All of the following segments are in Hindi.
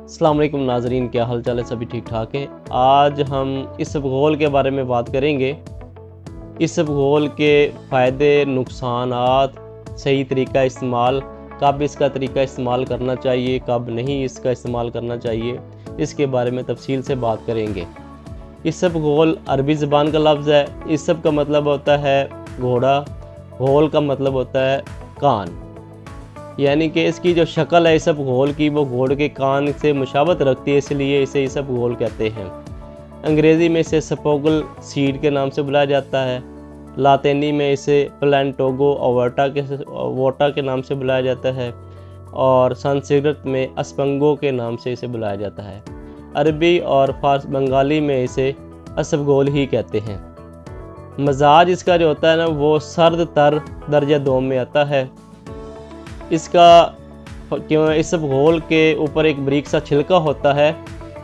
अस्सलाम वालेकुम नाज़रीन, क्या हाल चाल है? सभी ठीक ठाक हैं। आज हम इसबगोल के बारे में बात करेंगे। इसबगोल के फ़ायदे, नुकसानात, सही तरीका इस्तेमाल, कब इसका तरीका इस्तेमाल करना चाहिए, कब नहीं इसका इस्तेमाल करना चाहिए, इसके बारे में तफसील से बात करेंगे। इसबगोल अरबी ज़बान का लफ्ज़ है। इसब का मतलब होता है घोड़ा, गोल का मतलब होता है कान, यानी कि इसकी जो शक्ल है इसबगोल की वो घोड़े के कान से मुशाबत रखती है, इसलिए इसे इसबगोल कहते हैं। अंग्रेज़ी में इसे स्पोगल सीड के नाम से बुलाया जाता है। लातिनी में इसे प्लांटोगो वोटा के नाम से बुलाया जाता है और संस्कृत में अस्पंगो के नाम से इसे बुलाया जाता है। अरबी और फारस बंगाली में इसे इसबगोल ही कहते हैं। मजाज इसका जो होता है ना वो सर्द तर दर्जा दोम में आता है। इसका क्यों इसबगोल के ऊपर एक बारीक सा छिलका होता है,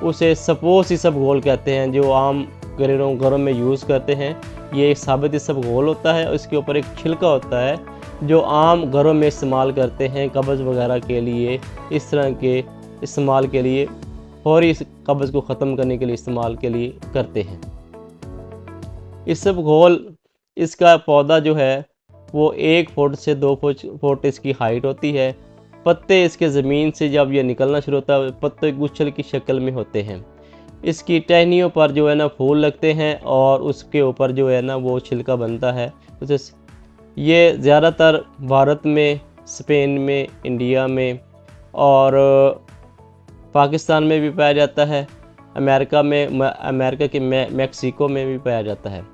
उसे सपोस इसबगोल कहते हैं, जो आम घरों में यूज़ करते हैं। ये एक साबित इसबगोल होता है और इसके ऊपर एक छिलका होता है जो आम घरों में इस्तेमाल करते हैं कब्ज़ वगैरह के लिए, इस तरह के इस्तेमाल के लिए, फौरी इस कब्ज़ को ख़त्म करने के लिए इस्तेमाल के लिए करते हैं। इसबगोल इसका पौधा जो है वो 1 फुट से 2 फुट इसकी हाइट होती है। पत्ते इसके ज़मीन से जब ये निकलना शुरू होता है पत्ते गुच्छल की शक्ल में होते हैं। इसकी टहनियों पर जो है ना फूल लगते हैं और उसके ऊपर जो है ना वो छिलका बनता है। उसे ये ज़्यादातर भारत में, स्पेन में, इंडिया में और पाकिस्तान में भी पाया जाता है। अमेरिका के मैक्सिको में भी पाया जाता है।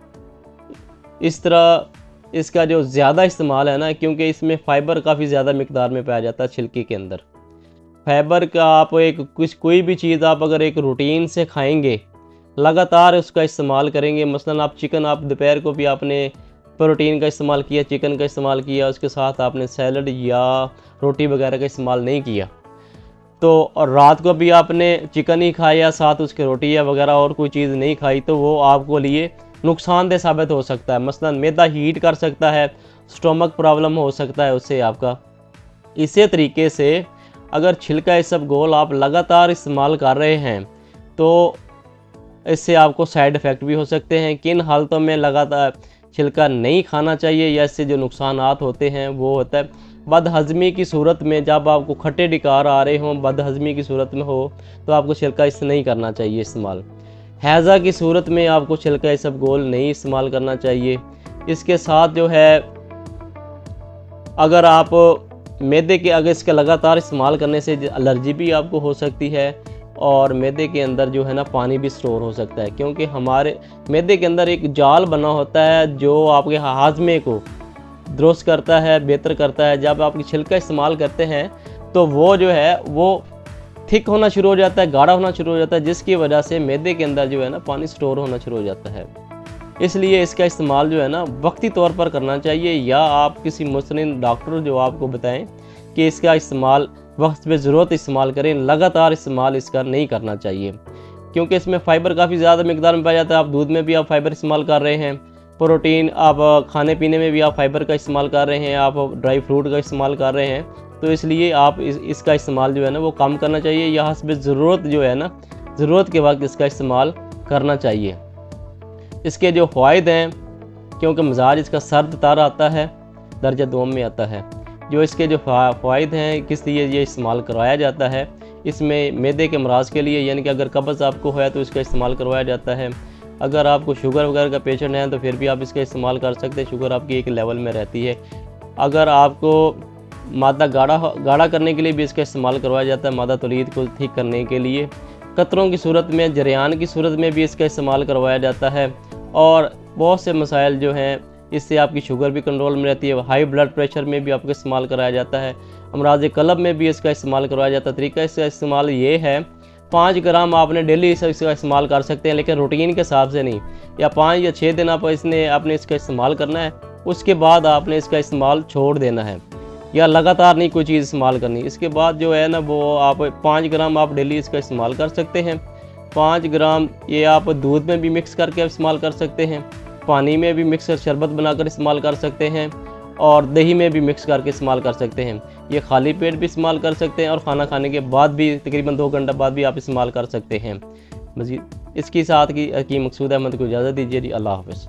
इस तरह इसका जो ज़्यादा इस्तेमाल है ना, क्योंकि इसमें फ़ाइबर काफ़ी ज़्यादा मिकदार में पाया जाता है छिलके के अंदर। फ़ाइबर का आप कोई भी चीज़ आप अगर एक रूटीन से खाएंगे, लगातार उसका इस्तेमाल करेंगे, मसलन आप चिकन, आप दोपहर को भी आपने प्रोटीन का इस्तेमाल किया, चिकन का इस्तेमाल किया, उसके साथ आपने सैलड या रोटी वगैरह का इस्तेमाल नहीं किया, तो और रात को भी आपने चिकन ही खाया, साथ उसके रोटी या वगैरह और कोई चीज़ नहीं खाई, तो वो आपको लिए नुकसानदेह साबित हो सकता है। मसलन मैदा हीट कर सकता है, स्टोमक प्रॉब्लम हो सकता है उससे आपका। इसी तरीके से अगर छिलका इसबगोल आप लगातार इस्तेमाल कर रहे हैं तो इससे आपको साइड इफ़ेक्ट भी हो सकते हैं। किन हालतों में लगातार छिलका नहीं खाना चाहिए या इससे जो नुकसानात होते हैं वो होता है बदहज़मी की सूरत में। जब आपको खट्टे डिकार आ रहे हों, बदहज़मी की सूरत में हो, तो आपको छिलका इससे नहीं करना चाहिए इस्तेमाल। हैज़ा की सूरत में आपको छिलका इसबगोल नहीं इस्तेमाल करना चाहिए। इसके साथ जो है अगर आप मैदे के अगर इसका लगातार इस्तेमाल करने से एलर्जी भी आपको हो सकती है और मैदे के अंदर जो है ना पानी भी स्टोर हो सकता है, क्योंकि हमारे मैदे के अंदर एक जाल बना होता है जो आपके हाजमे को दुरुस्त करता है, बेहतर करता है। जब आप छिलका इस्तेमाल करते हैं तो वो जो है वो थिक होना शुरू हो जाता है, गाढ़ा होना शुरू हो जाता है, जिसकी वजह से मैदे के अंदर जो है ना पानी स्टोर होना शुरू हो जाता है। इसलिए इसका इस्तेमाल जो है ना वक्ती तौर पर करना चाहिए, या आप किसी मुस्लिम डॉक्टर जो आपको बताएं कि इसका इस्तेमाल वक्त पे ज़रूरत इस्तेमाल करें, लगातार इस्तेमाल इसका नहीं करना चाहिए, क्योंकि इसमें फ़ाइबर काफ़ी ज़्यादा मिकदार में पाया जाता है। आप दूध में भी आप फ़ाइबर इस्तेमाल कर रहे हैं, प्रोटीन आप खाने पीने में भी आप फ़ाइबर का इस्तेमाल कर रहे हैं, आप ड्राई फ्रूट का इस्तेमाल कर रहे हैं, तो इसलिए आप इसका इस्तेमाल जो है ना वो कम करना चाहिए, या हस्ब ज़रूरत जो है ना ज़रूरत के वक्त इसका इस्तेमाल करना चाहिए। इसके जो फ़ायदे हैं, क्योंकि मिजाज इसका सर्द तर आता है, दर्जा दोम में आता है, जो इसके जो फ़ायदे हैं किस लिए ये इस्तेमाल करवाया जाता है, इसमें मैदे के अमराज के लिए, यानी कि अगर कब्ज़ आपको है तो इसका इस्तेमाल करवाया जाता है। अगर आपको शुगर वगैरह का पेशेंट है तो फिर भी आप इसका इस्तेमाल कर सकते हैं, शुगर आपकी एक लेवल में रहती है। अगर आपको मादा गाढ़ा करने के लिए भी इसका इस्तेमाल करवाया जाता है, मादा तौलीद को ठीक करने के लिए। कतरों की सूरत में, जरियान की सूरत में भी इसका इस्तेमाल करवाया जाता है, और बहुत से मसाइल जो हैं इससे आपकी शुगर भी कंट्रोल में रहती है। हाई ब्लड प्रेशर में भी आपका इस्तेमाल कराया जाता है। अमराज कलब में भी इसका इस्तेमाल करवाया जाता है। तरीका इसका इस्तेमाल ये है, 5 ग्राम आपने डेली इसका इस्तेमाल कर सकते हैं, लेकिन रूटीन के हिसाब से नहीं, या 5 या 6 दिन आपने इसका इस्तेमाल करना है, उसके बाद आपने इसका इस्तेमाल छोड़ देना है, या लगातार नहीं कोई चीज़ इस्तेमाल करनी। इसके बाद जो है ना वो आप 5 ग्राम आप डेली इसका इस्तेमाल कर सकते हैं। 5 ग्राम ये आप दूध में भी मिक्स करके इस्तेमाल कर सकते हैं, पानी में भी मिक्स कर शरबत बनाकर इस्तेमाल कर सकते हैं, और दही में भी मिक्स करके इस्तेमाल कर सकते हैं। ये खाली पेट भी इस्तेमाल कर सकते हैं और खाना खाने के बाद भी तकरीबन 2 घंटे बाद भी आप इस्तेमाल कर सकते हैं। मज़ीद इसके साथ की मकसूद अहमद को इजाज़त दीजिए जी। अल्लाह हाफ़िज़।